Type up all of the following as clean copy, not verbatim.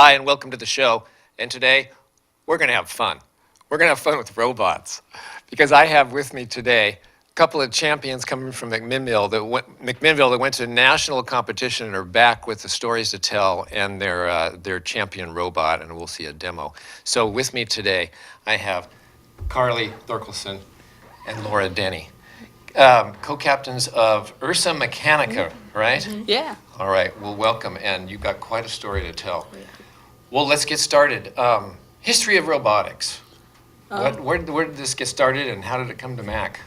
Hi, and welcome to the show. And today, we're going to have fun. We're going to have fun with robots. Because I have with me today a couple of champions coming from McMinnville that went to national competition and are back with the stories to tell and their champion robot, and we'll see a demo. So with me today, I have Carly THORKILDSON and Laura DENNEY, co-captains of Ursa Mechanica, right? Yeah. All right, well, welcome, and you've got quite a story to tell. Well, let's get started. History of robotics. Where did this get started, and how did it come to Mac?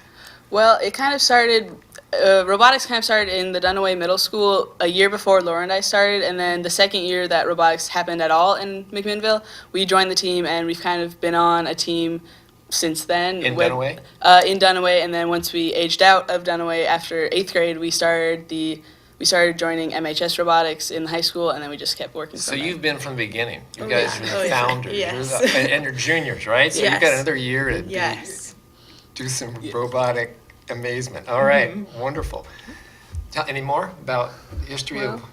Well, it kind of started, robotics kind of started in the DENNEY Middle School a year before Laura and I started, and then the second year that robotics happened at all in McMinnville, we joined the team, and we've kind of been on a team since then. In DENNEY? In DENNEY, and then once we aged out of DENNEY after 8th grade, we started joining MHS Robotics in high school, and then we just kept working. So you've been from the beginning. You guys are the yeah. founders. Yes. And you're juniors, right? So you've got another year to do some robotic amazement. All right, wonderful. Any more about the history of...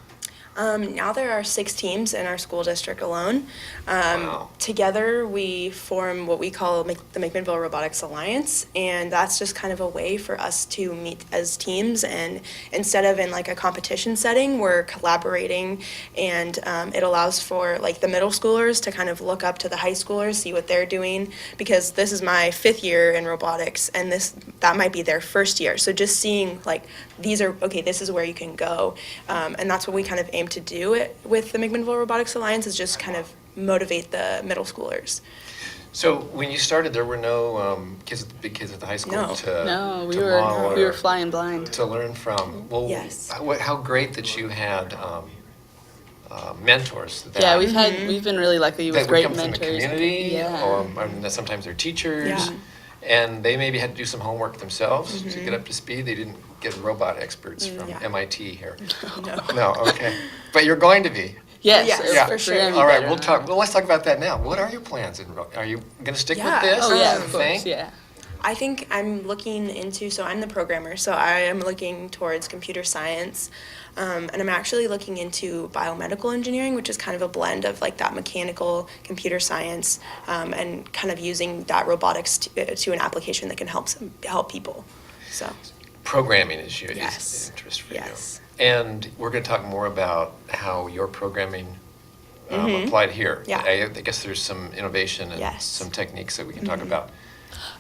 Now there are 6 teams in our school district alone. Wow. Together we form what we call the McMinnville Robotics Alliance, and that's just kind of a way for us to meet as teams, and instead of in like a competition setting, we're collaborating, and it allows for like the middle schoolers to kind of look up to the high schoolers, see what they're doing, because this is my 5th year in robotics, and that might be their 1st year. So just seeing like, this is where you can go, and that's what we kind of aim to do it with the McMinnville Robotics Alliance, is just kind of motivate the middle schoolers. So when you started, there were no big kids at the high school No, we model were flying blind. to learn from. Well, Yes. How great that you had mentors. Yeah, we've been really lucky with that would great come mentors. from the community, Yeah. or sometimes they're teachers. Yeah. And they maybe had to do some homework themselves to get up to speed. They didn't get robot experts from Yeah. MIT here. No. No, okay. But you're going to be. Yes, Yes, for sure. All right, let's talk about that now. What are your plans? Are you going to stick with this? Oh yeah, you of course, think? yeah. I think I'm looking into, so I'm the programmer, so I am looking towards computer science, and I'm actually looking into biomedical engineering, which is kind of a blend of like that mechanical computer science, and kind of using that robotics to an application that can help people. So Programming is your Yes. interest for Yes. you. And we're going to talk more about how your programming applied here. Yeah. I guess there's some innovation and Yes. some techniques that we can talk about.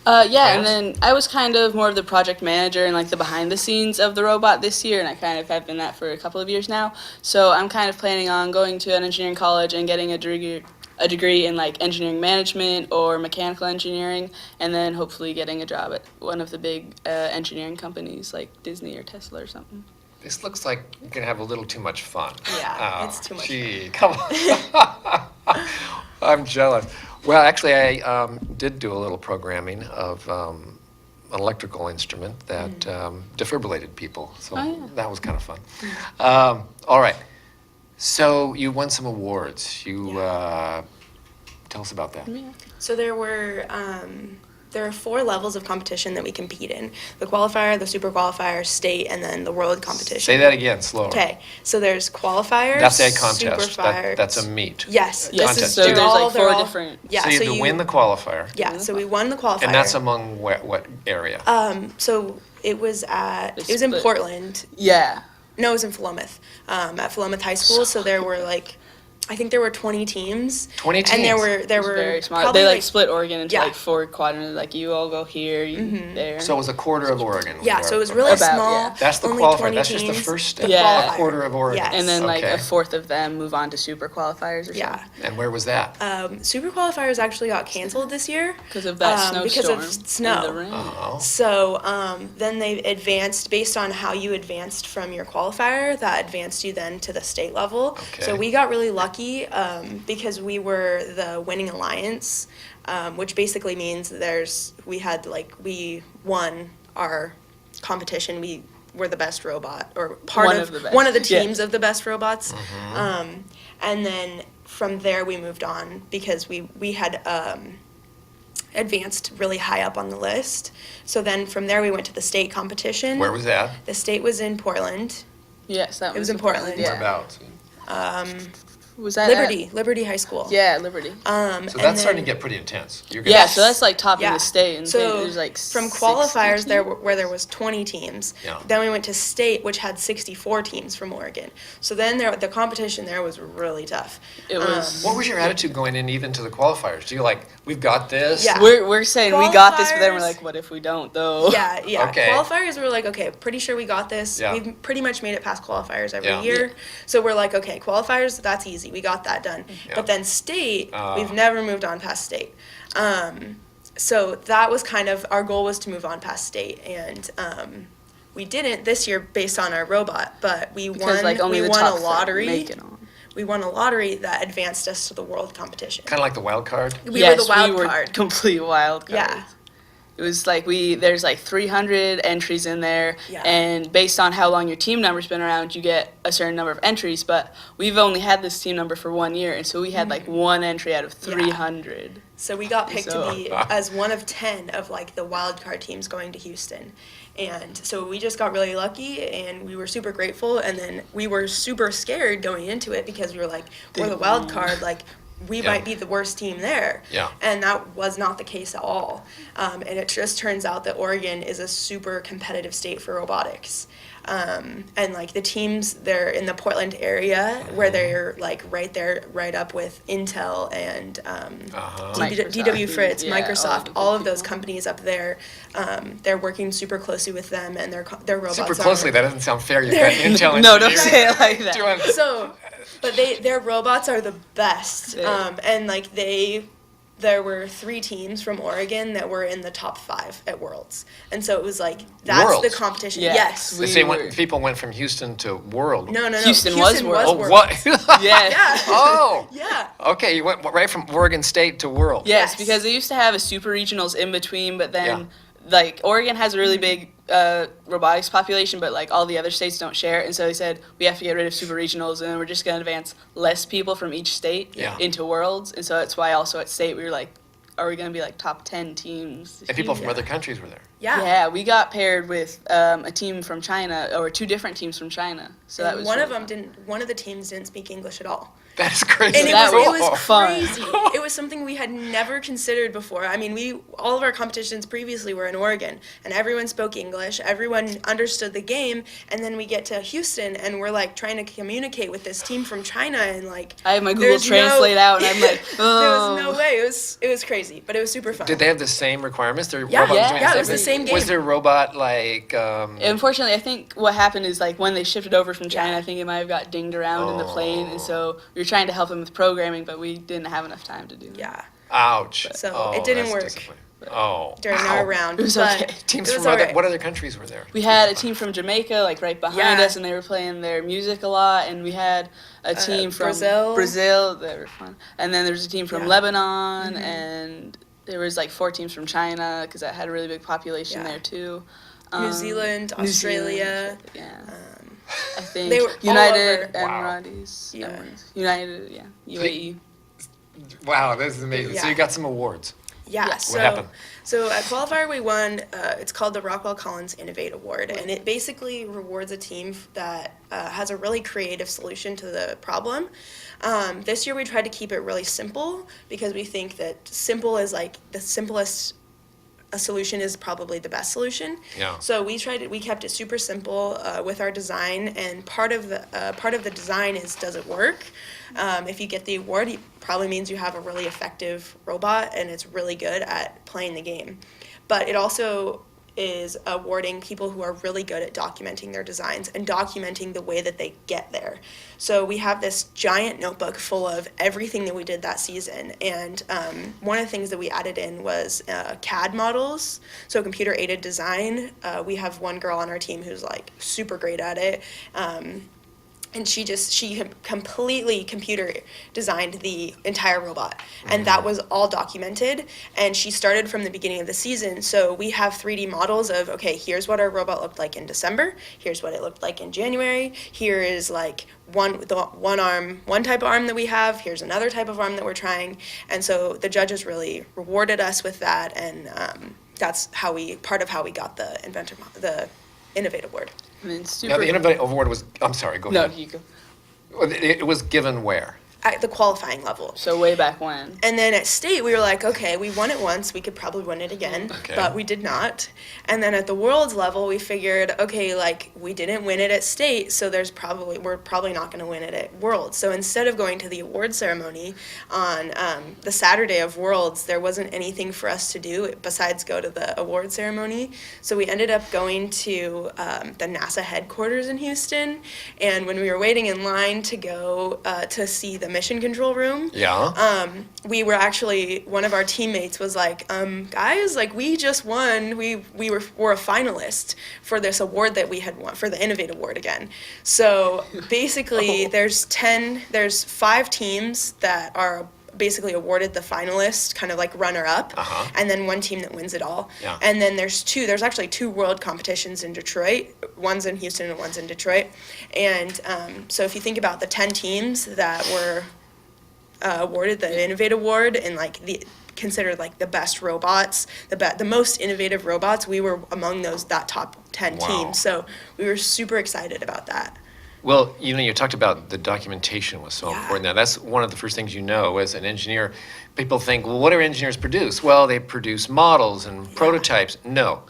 Yeah, and then I was kind of more of the project manager and like the behind the scenes of the robot this year, and I kind of have been that for a couple of years now. So I'm kind of planning on going to an engineering college and getting a degree in like engineering management or mechanical engineering, and then hopefully getting a job at one of the big engineering companies like Disney or Tesla or something. This looks like you're going to have a little too much fun. Yeah, it's too much Gee, come on. I'm jealous. Well, actually, I did do a little programming of an electrical instrument that defibrillated people, so that was kind of fun. All right. So you won some awards. Tell us about that. So there are 4 levels of competition that we compete in: the qualifier, the super qualifier, state, and then the world competition. Say that again, slower. Okay, so there's qualifiers. That's a contest. Super That's a meet. Yes. Yes, Contest. so there's like they're 4 all- different. Yeah. So you had to win the qualifier. Yeah. So we won the qualifier. And that's among what area? So it was in split. Portland. Yeah. No, it was in Philomath. At Philomath High School. So there were I think there were 20 teams. 20 teams. And there It was were very small. probably They like split Oregon into Yeah. like 4 quadrants. Like you all go here, you there. So it was a quarter of Oregon. Yeah, so it was really About, small. yeah. That's the only qualifier. 20 That's just the teams. first step. Yeah. A quarter of Oregon. Yes. And then like Okay. a fourth of them move on to super qualifiers or Yeah. something. And where was that? Super qualifiers actually got canceled this year. Because of that snowstorm. Because of and snow. the rain. Oh. So then they advanced based on how you advanced from your qualifier. That advanced you then to the state level. Okay. So we got really lucky because we were the winning alliance, which basically means we won our competition. We were the best robot, or One of the best. one of the Yeah. teams of the best robots. And then from there we moved on because we had advanced really high up on the list. So then from there we went to the state competition. Where was that? The state was in Portland. Yes, that It was in Portland. Yeah. Whereabouts? Was that Liberty High School. Yeah, Liberty. So and that's starting then- to get pretty intense. You're Yeah, gonna- so that's like top of the state. And So there's like from 60 qualifiers teams. where there was 20 teams. Yeah. Then we went to state, which had 64 teams from Oregon. So then the competition there was really tough. It was. What was your attitude going in even to the qualifiers? Do you like, we've got this? Yeah. We're saying we got this, but then we're Qualifiers- like, what if we don't though? Yeah. Okay. Qualifiers, we were like, okay, pretty sure we got this. Yeah. We've pretty much made it past qualifiers every Yeah. year. So we're like, okay, qualifiers, that's easy. We got that done. Yeah. But then state, we've never moved on past state. So that was kind of, our goal was to move on past state. And we didn't this year based on our robot, but we Because like only we the won top a three lottery. make it on. We won a lottery that advanced us to the world competition. Kind of like the wild card? We were the wild we were card. complete wild card. Yeah. It was like there's like 300 entries in there, Yeah. and based on how long your team number's been around, you get a certain number of entries. But we've only had this team number for 1 year, and so we had like one entry out of 300. So we got picked So- to be as one of 10 of like the wild card teams going to Houston. And so we just got really lucky and we were super grateful. And then we were super scared going into it because we were like, we're the wild card, like we Yeah. might be the worst team there. Yeah. And that was not the case at all. And it just turns out that Oregon is a super competitive state for robotics. And like the teams, they're in the Portland area where they're like right there, right up with Intel and Microsoft, DW Fritz, yeah, all of Microsoft, the all of people. those companies up there. They're working super closely with them, and their robots Super are- closely, that doesn't sound fair. You've got Intel No, don't engineers say it like that. doing- So, but their robots are the best. Yeah. And like there were 3 teams from Oregon that were in the top 5 at Worlds, and so it was like that's Worlds? the competition. Yeah. Yes. They We say were- people went from Houston to World. No. Houston was Worlds. Oh, what? Yeah. Yeah. Oh. Yeah. Okay, you went right from Oregon State to World. Yes, Yes. because they used to have a super regionals in between, but then Yeah. like Oregon has a really big robotics population, but like all the other states don't share it, and so they said we have to get rid of super regionals, and then we're just going to advance less people from each state Yeah. into worlds, and so that's why also at state we were like, are we going to be like top 10 teams? And people from Yeah. other countries were there. Yeah. Yeah, we got paired with a team from China, or 2 different teams from China. So that And was one of really them fun. didn't. One of the teams didn't speak English at all. That's crazy. And it That was, was it was fun. crazy. It was something we had never considered before. I mean, all of our competitions previously were in Oregon, and everyone spoke English. Everyone understood the game, and then we get to Houston, and we're like trying to communicate with this team from China, and like I have my Google there's Translate out, and I'm like, there was no oh. way. It was crazy, but it was super fun. Did they have the same requirements? Their Yeah, robot was yeah, doing yeah, it was the same game. Was their robot like? Unfortunately, I think what happened is like when they shipped it over from China, Yeah. I think it might have got dinged around in the plane, Oh. and so we were trying to help them with programming, but we didn't have enough time to do that. Yeah, Ouch. So Oh, it didn't that's work. disappointing. Oh. during Ow. our round. It was but okay. Teams it was from all right. what other countries were there? We had a team from Jamaica, like right behind Yeah. us, and they were playing their music a lot. And we had a team from Brazil. They were fun. And then there was a team from Yeah. Lebanon, and there was like 4 teams from China because that had a really big population Yeah. there too. New Zealand, Australia. Yeah. Um, I think they were all United over. Wow. Emirates. Yeah. United, yeah. UAE. Wow, this is amazing. So Yeah. you got some awards. Yeah. Yes. So, What happened? So at qualifier we won. It's called the Rockwell Collins Innovate Award, and it basically rewards a team that has a really creative solution to the problem. This year we tried to keep it really simple because we think that simple is like the simplest. A solution is probably the best solution. Yeah. So we kept it super simple with our design, and part of the design is, does it work? If you get the award, it probably means you have a really effective robot and it's really good at playing the game. But it also is awarding people who are really good at documenting their designs and documenting the way that they get there. So we have this giant notebook full of everything that we did that season, and one of the things that we added in was CAD models, so computer-aided design. We have one girl on our team who's like super great at it. And she completely computer designed the entire robot, and that was all documented. And she started from the beginning of the season, so we have 3D models of, okay, here's what our robot looked like in December, here's what it looked like in January, here is like one type of arm that we have, here's another type of arm that we're trying. And so the judges really rewarded us with that, and that's part of how we got the Innovate Award. And then Now super. the Innovative Award was. I'm sorry. Go No, ahead. you go. It was given where? at the qualifying level. So way back when. And then at state, we were like, okay, we won it once, we could probably win it again, Okay. but we did not. And then at the world's level, we figured, okay, like, we didn't win it at state, so we're probably not going to win it at worlds. So instead of going to the award ceremony on the Saturday of worlds, there wasn't anything for us to do besides go to the award ceremony. So we ended up going to the NASA headquarters in Houston, and when we were waiting in line to go to see the mission control room, we were actually, one of our teammates was like, guys, like, we just won, we were a finalist for this award that we had won, for the Innovate Award again. So basically, there's 5 teams that are basically awarded the finalist, kind of like runner-up, and then one team that wins it all. Yeah. And then there's actually 2 world competitions in Detroit. One's in Houston and one's in Detroit. And so if you think about the 10 teams that were awarded the Innovate Award and like considered like the best robots, the most innovative robots, we were among that top 10 Wow. teams. So we were super excited about that. Well, you talked about the documentation was so important. Now, that's one of the first things as an engineer. People think, well, what do engineers produce? Well, they produce models and prototypes. No.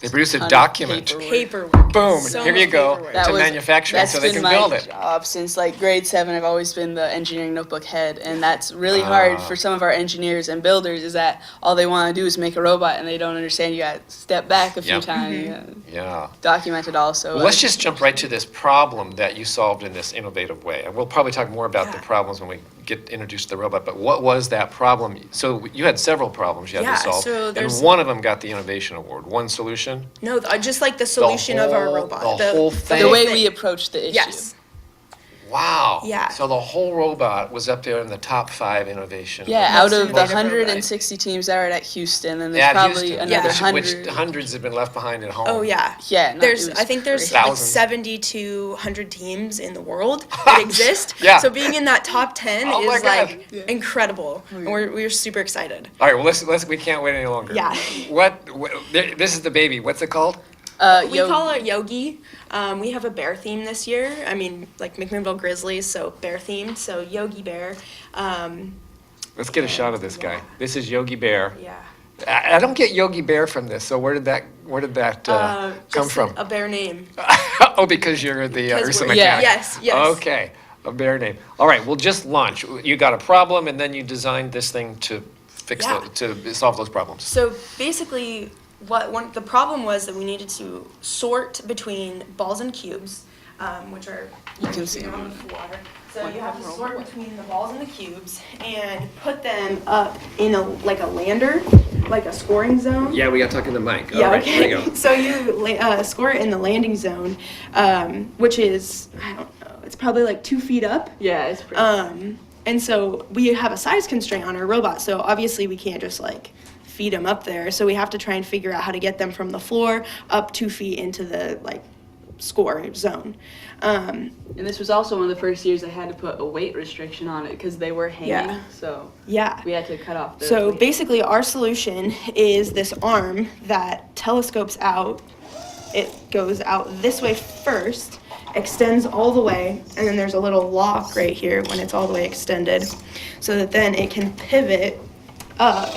They produce a document. Paperwork. Boom, So here you much go paperwork. to manufacturing so they can build it. That's been my job since like grade 7. I've always been the engineering notebook head, and that's really hard for some of our engineers and builders, is that all they want to do is make a robot and they don't understand you got to step back a few Yep. times. You gotta Yeah. document it all. So Well, let's just jump right to this problem that you solved in this innovative way. And we'll probably talk more about the problems when we get introduced to the robot, but what was that problem? So you had several problems you had to solve, so and there's- one of them got the Innovation Award. One solution? No, just like the solution of our whole- robot. the whole thing. the way we approach the issue. Yes. Wow. Yeah. So the whole robot was up there in the top 5 innovation. Yeah, Most out of the innovative robot. 160 teams that are at Houston, and there's Yeah, probably Houston, another Yeah. which 100. hundreds have been left behind at home. Oh yeah. Yeah, no, There's it was I think there's crazy. like Thousands. 70 to 100 teams in the world that exist. Yeah. So being in that top 10 Oh my is God. like incredible. And we're super excited. All right, well, let's we can't wait any longer. Yeah. This is the baby. What's it called? We call it Yogi. We have a bear theme this year. I mean, like McMinnville Grizzlies, so bear themed. So Yogi Bear. Let's get a shot of this guy. This is Yogi Bear. Yeah. I don't get Yogi Bear from this. So where did that come Just from? A bear name. Oh, because you're the Because Ursa we're- Mechanica. Yes. Okay, a bear name. All right, well, just launch. You got a problem, and then you designed this thing to fix Yeah. to solve those problems. So basically, the problem was that we needed to sort between balls and cubes, which are You can see on the floor. So you have to sort between the balls and the cubes and put them up in a lander, like a scoring zone. Yeah, we got to talk in the mic. All Yeah, right, okay. here we go. So you score it in the landing zone, which is, I don't know, it's probably like 2 feet up. Yeah, it's pretty. And so we have a size constraint on our robot, so obviously we can't just like feed them up there. So we have to try and figure out how to get them from the floor up 2 feet into the score zone. And this was also one of the first years I had to put a weight restriction on it because they were hanging. Yeah. So Yeah. we had to cut off the So weight. basically our solution is this arm that telescopes out. It goes out this way first, extends all the way, and then there's a little lock right here when it's all the way extended, so that then it can pivot up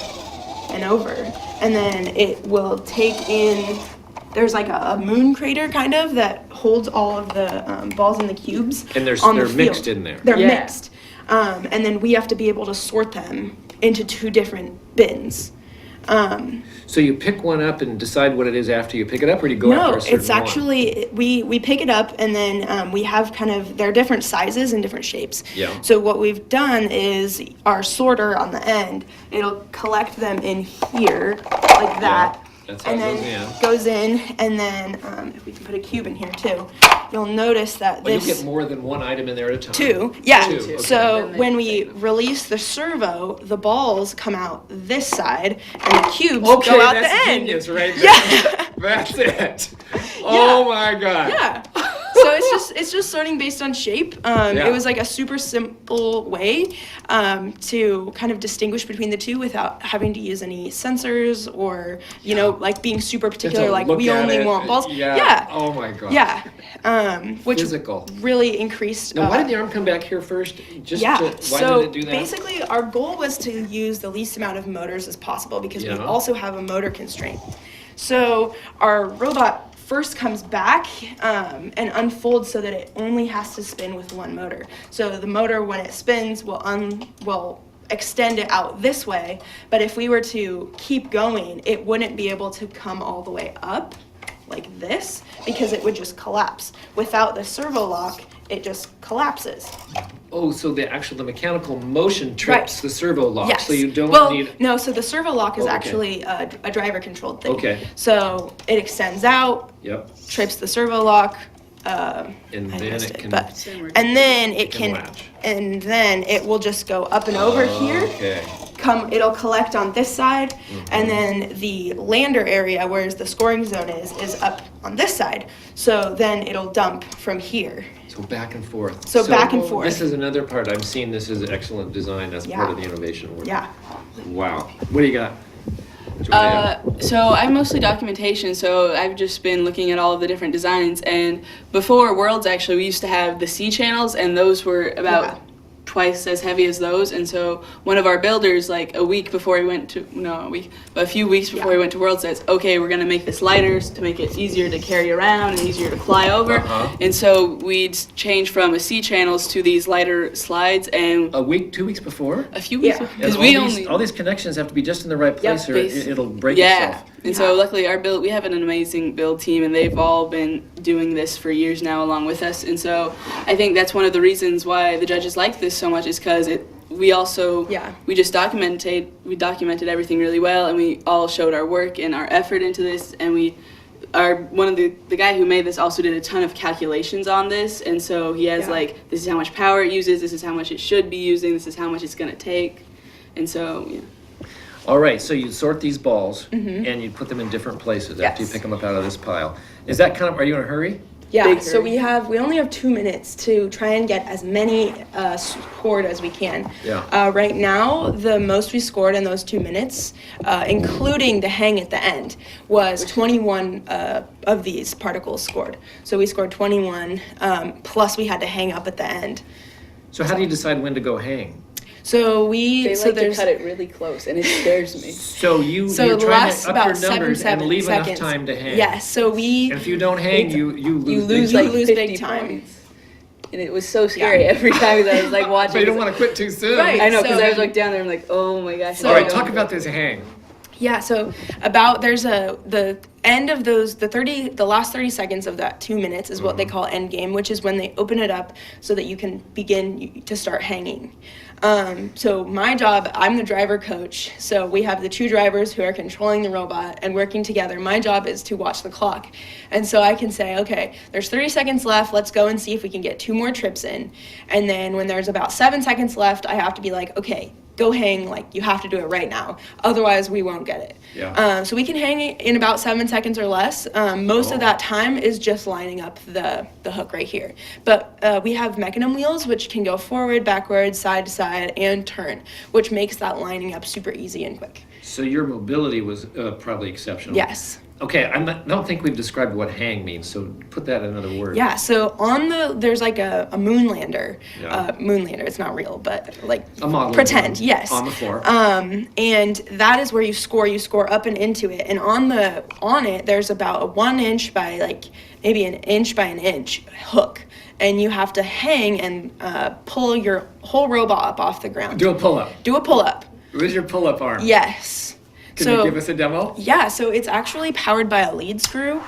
and over, and then it will take in, there's like a moon crater kind of that holds all of the balls and the cubes. And on the they're field. mixed in there. They're Yeah. mixed. And then we have to be able to sort them into 2 different bins. So you pick one up and decide what it is after you pick it up, or do you go after No, a certain it's actually, we pick it up and then we have there are different sizes and different shapes. Yeah. So what we've done is our sorter on the end, it'll collect them in here, like that. that's how And it then goes goes in, and then if we can put a cube in here too, you'll notice that Well, you this. get more than one item in there at a time. 2, yeah. Two, okay. So Then they when we say- release the servo, the balls come out this side, and the cubes Okay, go out that's the end. genius right there. Yeah. That's it. Oh my God. Yeah. So it's it's just sorting based on shape. Yeah. It was like a super simple way to kind of distinguish between the two without having to use any sensors or like being super particular. Like we only want balls. Yeah. Oh my god. Yeah. Which Physical. really increased. Now, why did the arm come back here first? Why so did it do that? basically our goal was to use the least amount of motors as possible because we Yeah. also have a motor constraint. So our robot first comes back and unfolds so that it only has to spin with one motor. So the motor, when it spins, will extend it out this way. But if we were to keep going, it wouldn't be able to come all the way up like this because it would just collapse. Without the servo lock, it just collapses. Oh, so the mechanical motion trips Right. the servo lock, Yes. so you don't well, need. no, so the servo lock is Oh, okay. actually a driver-controlled thing. Okay. So it extends out, Yep. trips the servo lock, And I then missed it it, can. but and then it can can, latch. and then it will just go up and over here. Okay. It'll collect on this side, Mm-hmm. and then the lander area, whereas the scoring zone is up on this side. So then it'll dump from here. So back and forth. So back and forth. This is another part I'm seeing. This is excellent design. That's part Yeah. of the innovation work. Yeah. Wow. What do you got? Joanna? So I'm mostly documentation, so I've just been looking at all of the different designs. And before Worlds, actually, we used to have the C channels, and those were about Yeah. twice as heavy as those. And so one of our builders, like a few weeks before he went to Worlds, says, okay, we're going to make this lighter to make it easier to carry around and easier to fly over. Uh-huh. And so we'd change from a C channels to these lighter slides, and A week, 2 weeks before? a few weeks Yeah. because And all these connections have to be just in the right place, or it'll break itself. And so luckily we have an amazing build team, and they've all been doing this for years now along with us. And so I think that's one of the reasons why the judges like this so much, is because we just documented everything really well, and we all showed our work and our effort into this. And the guy who made this also did a ton of calculations on this, and so he has this is how much power it uses, this is how much it should be using, this is how much it's going to take. And so All right, so you sort these balls and you put them in different places after you Yes. pick them up out of this pile. Is that are you in a hurry? Yeah, Big so hurry. we only have 2 minutes to try and get as many scored as we can. Yeah. Right now, the most we scored in those 2 minutes, including the hang at the end, was 21 of these particles scored. So we scored 21, plus we had to hang up at the end. So how do you decide when to go hang? So they so like to there's cut it really close, and it scares me. So you're the trying last to up about your numbers and 7 leave seconds. enough time to hang. Yes, so we And if you don't hang, you lose. lose, big you time. lose 50 big time. points. And it was so scary every time that I was like watching. But you don't want to quit too soon. Right. I know, because So- I was like down there, I'm like, oh my gosh. All right, talk about this hang. Yeah, so there's the end of the last 30 seconds of that 2 minutes is what they call end game, which is when they open it up so that you can begin to start hanging. So my job, I'm the driver coach, so we have the 2 drivers who are controlling the robot and working together. My job is to watch the clock. And so I can say, okay, there's 30 seconds left, let's go and see if we can get 2 more trips in. And then when there's about 7 seconds left, I have to be like, okay, go hang, like you have to do it right now, otherwise we won't get it. Yeah. So we can hang it in about 7 seconds or less. Most of that time is just lining up the hook right here. But we have mechanism wheels which can go forward, backwards, side to side, and turn, which makes that lining up super easy and quick. So your mobility was probably exceptional. Yes. Okay, I don't think we've described what hang means, so put that in another word. Yeah, so there's like a moon lander. Yeah. Moon lander, it's not real, but like A model. pretend, one yes. On the floor. And that is where you score up and into it. And on it, there's about a 1 inch by like maybe an inch by an inch hook. And you have to hang and pull your whole robot up off the ground. Do a pull-up. Do a pull-up. Where's your pull-up arm? Yes. Can you give us a demo? Yeah, so it's actually powered by a lead screw,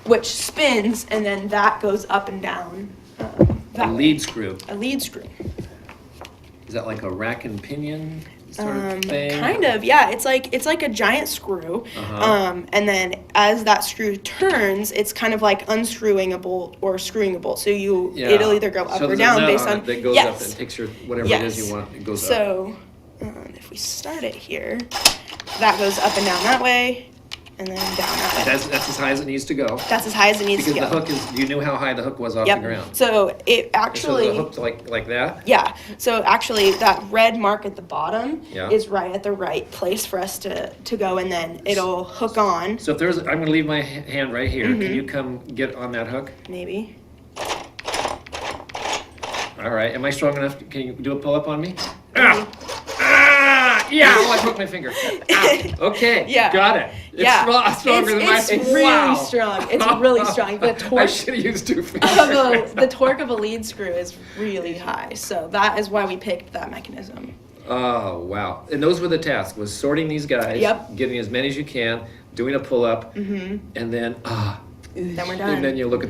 which spins, and then that goes up and down. A lead screw. A lead screw. Is that like a rack and pinion sort of thing? Kind of, yeah. It's like a giant screw, and then as that screw turns, it's kind of like unscrewing a bolt or screwing a bolt. So it'll either go up so or there's down a nut based on on it that goes up and takes your whatever it is you want. It goes up. So if we start it here, that goes up and down that way, and then down that way. That's as high as it needs to go. That's as high as it needs Because to the go. hook is, you knew how high the hook was off the ground. So it So actually, the hook's like that? yeah. So actually, that red mark at the bottom Yeah. is right at the right place for us to go, and then it'll hook on. So if there's, I'm going to leave my hand right here. Can you come get on that hook? Maybe. All right. Am I strong enough? Can you do a pull up on me? Yeah. Oh, I broke my finger. Okay. Yeah. Got it. It's Yeah. stronger than my It's really strong. It's really strong. The I torque should have used 2 fingers. the torque of a lead screw is really high. So that is why we picked that mechanism. Oh, wow. And those were the tasks, was sorting these guys, Yep. getting as many as you can, doing a pull-up, and then, Then we're done. and then you look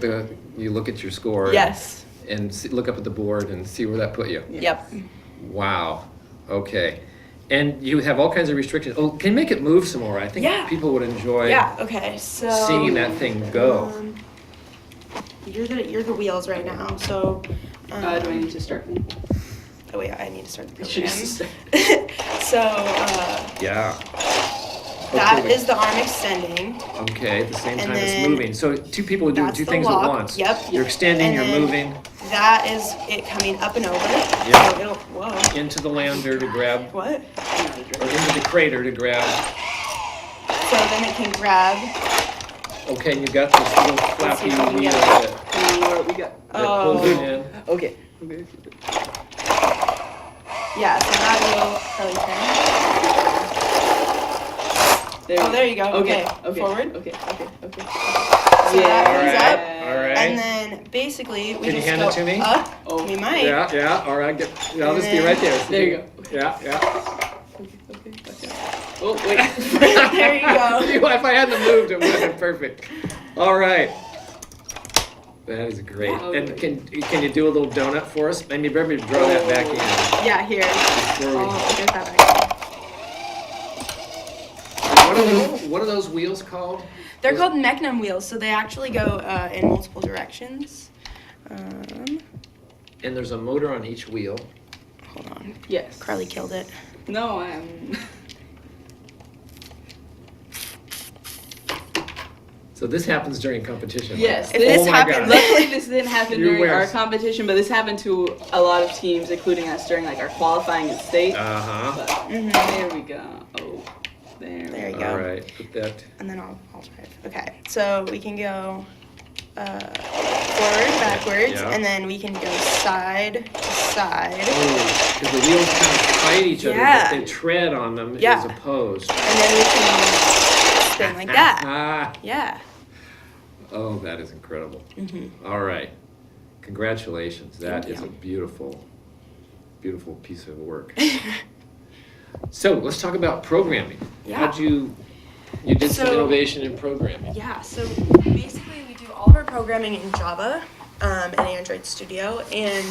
at your score. Yes. And look up at the board and see where that put you. Yep. Wow. Okay. And you have all kinds of restrictions. Oh, can you make it move some more? I think Yeah. people would enjoy Yeah. Okay. So seeing that thing go. You're the wheels right now. So. Do I need to start? Oh wait, I need to start the Should program. just- So Yeah. that Okay. is the arm extending. Okay, at the same And time it's then moving. So 2 people would do that's 2 the things lock. at once. Yep. You're extending, And you're then- moving That is it coming up and over. Yep. So it'll whoa. into the lander to grab, What? or into the crater to grab. So then it can grab. Okay, and you got this little Let's see flappy if we can wheel get that What we got? pulls it in. Okay. Yeah. So that will probably turn. Oh, there you go. Okay. Forward. Okay. So that comes Alright, up. alright. And then basically we Can you just hand go it to me? up. Oh. We might. Yeah, all right, I'll just be then- right there. There you go. Yeah. Okay. Gotcha. Oh wait. There you go. If I hadn't moved, it would have been perfect. All right. That is great. Yeah. And can you do a little donut for us? Maybe better draw that back in. Yeah. Here. Before we- I'll get that back. What are those wheels called? They're called McMinnville wheels, so they actually go in multiple directions. And there's a motor on each wheel. Hold on. Yes. Carly killed it. No, I'm. So this happens during competition. right? Yes. If this Oh my happened- God. Luckily, this didn't happen You're during our worse. competition, but this happened to a lot of teams, including us, during like our qualifying at state. Uh-huh. But there we go. Oh, There you All go. right, put that. And then I'll drive. Okay, so we can go forward, backwards, Yeah. and then we can go side to side. Because the wheels kind of fight each other, Yeah. but they tread on them Yeah. as opposed. And then we can spin like that. Ah. Yeah. Oh, that is incredible. All right. Congratulations. That Thank is you. a beautiful, beautiful piece of work. So let's talk about programming. Yeah. How'd you did some So- innovation in programming. Yeah, so basically we do all of our programming in Java and Android Studio, and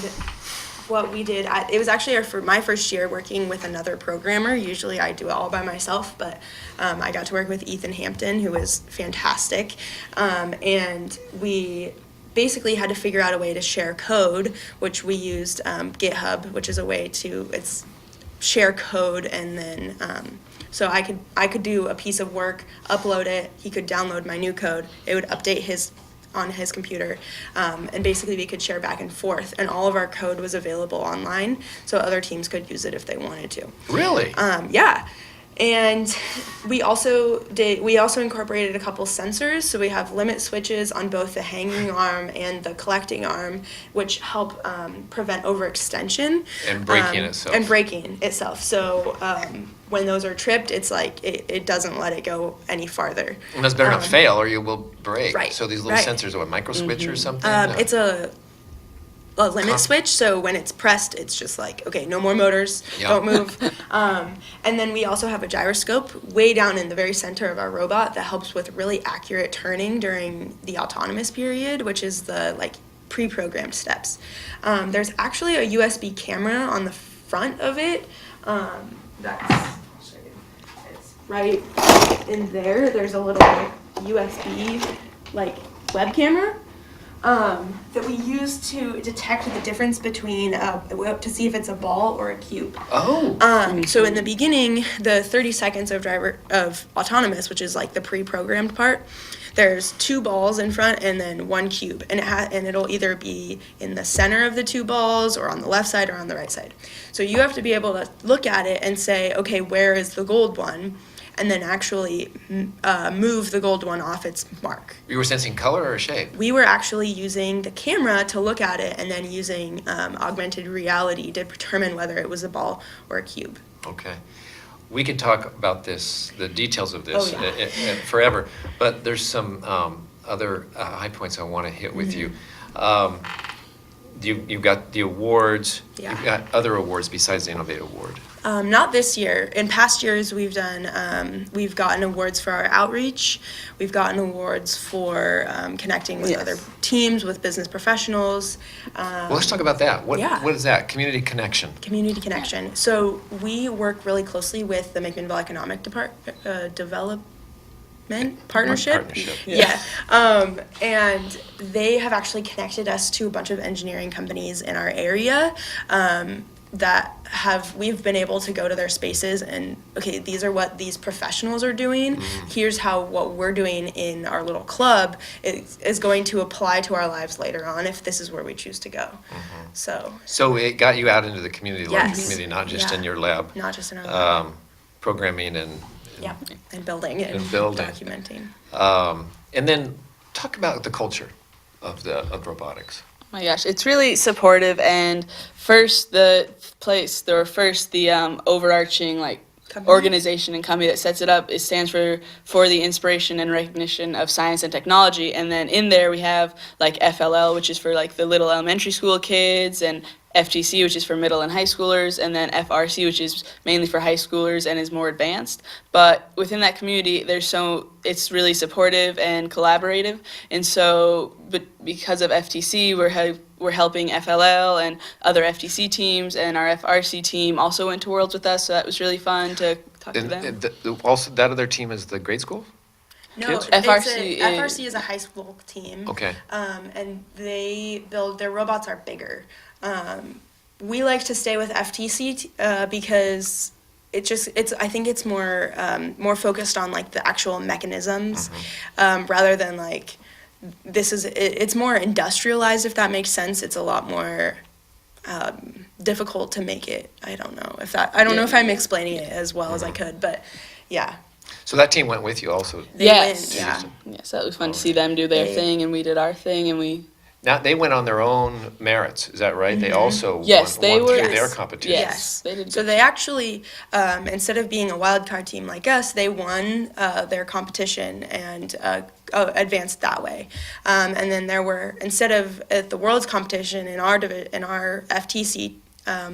what we did, it was actually my first year working with another programmer. Usually I do it all by myself, but I got to work with Ethan Hampton, who was fantastic, and we basically had to figure out a way to share code, which we used GitHub, which is a way to share code, and then so I could do a piece of work, upload it, he could download my new code, it would update on his computer, and basically we could share back and forth, and all of our code was available online, so other teams could use it if they wanted to. Really? Yeah. And we also incorporated a couple sensors, so we have limit switches on both the hanging arm and the collecting arm, which help prevent overextension. And braking itself. And braking itself. So when those are tripped, it's like it doesn't let it go any farther. And that's better not fail or you will break. Right, So these little right. sensors are what, micro switch or something? It's a limit switch, so when it's pressed, it's just like, okay, no more motors, Yeah. don't move. And then we also have a gyroscope way down in the very center of our robot that helps with really accurate turning during the autonomous period, which is the pre-programmed steps. There's actually a USB camera on the front of it. I'll show you. It's right in there. There's a little USB web camera. that we use to detect the difference between to see if it's a ball or a cube. Oh. So in the beginning, the 30 seconds of autonomous, which is like the pre-programmed part, there's 2 balls in front and then 1 cube, and it'll either be in the center of the 2 balls or on the left side or on the right side. So you have to be able to look at it and say, okay, where is the gold one? And then actually move the gold one off its mark. You were sensing color or shape? We were actually using the camera to look at it and then using augmented reality to determine whether it was a ball or a cube. Okay. We could talk about this, the details of this, Oh, yeah. forever, but there's some other high points I want to hit with you. You've got the awards. Yeah. You've got other awards besides the Innovate Award. Not this year. In past years, we've gotten awards for our outreach. We've gotten awards for connecting with other teams, with business professionals. Well, let's talk about that. What is that? Community connection. Community connection. So we work really closely with the McMinnville Economic Development Partnership. Yeah. And they have actually connected us to a bunch of engineering companies in our area we've been able to go to their spaces and, okay, these are what these professionals are doing. Here's how what we're doing in our little club is going to apply to our lives later on if this is where we choose to go. So it got you out into the community, Yes. community, not just Yeah. in your lab. not just in our lab. Programming and And building and documenting. and then talk about the culture of robotics. Oh my gosh, it's really supportive, and first the overarching like Company? organization and company that sets it up, it stands for the inspiration and recognition of science and technology. And then in there we have like FLL, which is for like the little elementary school kids, and FTC, which is for middle and high schoolers, and then FRC, which is mainly for high schoolers and is more advanced. But within that community, it's really supportive and collaborative. And so, but because of FTC, we're helping FLL and other FTC teams, and our FRC team also went to Worlds with us, so that was really fun to talk to them. And also, that other team is the grade school? No, Kids? FRC is a high school team. Okay. And their robots are bigger. We like to stay with FTC because I think it's more focused on like the actual mechanisms, rather than like it's more industrialized, if that makes sense. It's a lot more difficult to make it. I don't know if I'm explaining it as well as I could, but yeah. So that team went with you also? Yes. Yeah. Yes, that was fun to see them do their thing, and we did our thing, and we... Now, they went on their own merits, is that right? They also Yes, won they were- through their Yes. competition. Yes, they did So good. they actually, instead of being a wildcard team like us, they won their competition and advanced that way. And then instead of at the World's competition in our FTC,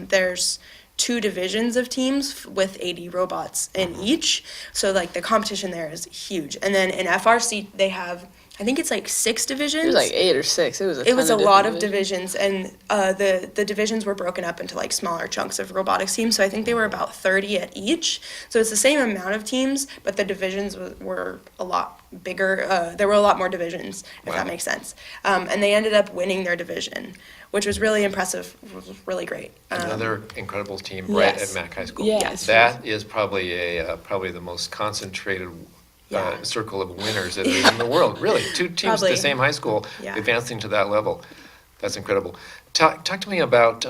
there's 2 divisions of teams with 80 robots in each. So like the competition there is huge. And then in FRC, they have, I think it's like 6 divisions. It was like 8 or 6. It was a It was a ton lot different of divisions, and the divisions were broken up into like smaller chunks of robotics teams. So I think they were about 30 at each. So it's the same amount of teams, but the divisions were a lot bigger. There were a lot more divisions, if Wow. that makes sense. And they ended up winning their division, which was really impressive, really great. Another incredible team right Yes. at Mac High School. Yes. That is probably probably the most concentrated Yeah. circle of winners that is in the world. Really, 2 teams at Probably. the same high school Yeah. advancing to that level. That's incredible. Talk to me about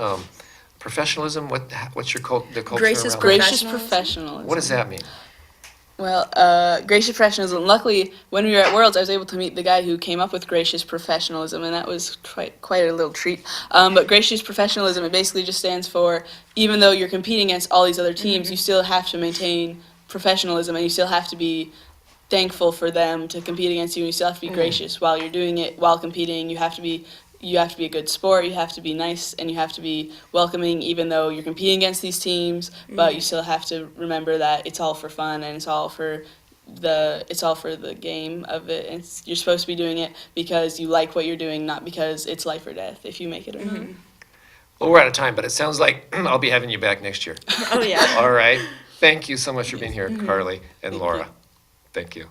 professionalism. What's the culture Gracious around that? Gracious Professionalism. professionalism. What does that mean? Well, gracious professionalism. Luckily, when we were at Worlds, I was able to meet the guy who came up with gracious professionalism, and that was quite a little treat. But gracious professionalism, it basically just stands for, even though you're competing against all these other teams, you still have to maintain professionalism, and you still have to be thankful for them to compete against you, and you still have to be gracious while you're doing it. While competing, you have to be a good sport, you have to be nice, and you have to be welcoming, even though you're competing against these teams. But you still have to remember that it's all for fun, and it's all for the game of it. And you're supposed to be doing it because you like what you're doing, not because it's life or death if you make it or not. Well, we're out of time, but it sounds like I'll be having you back next year. Oh yeah. All right. Thank you so much for being here, Carly and Laura. Thank you.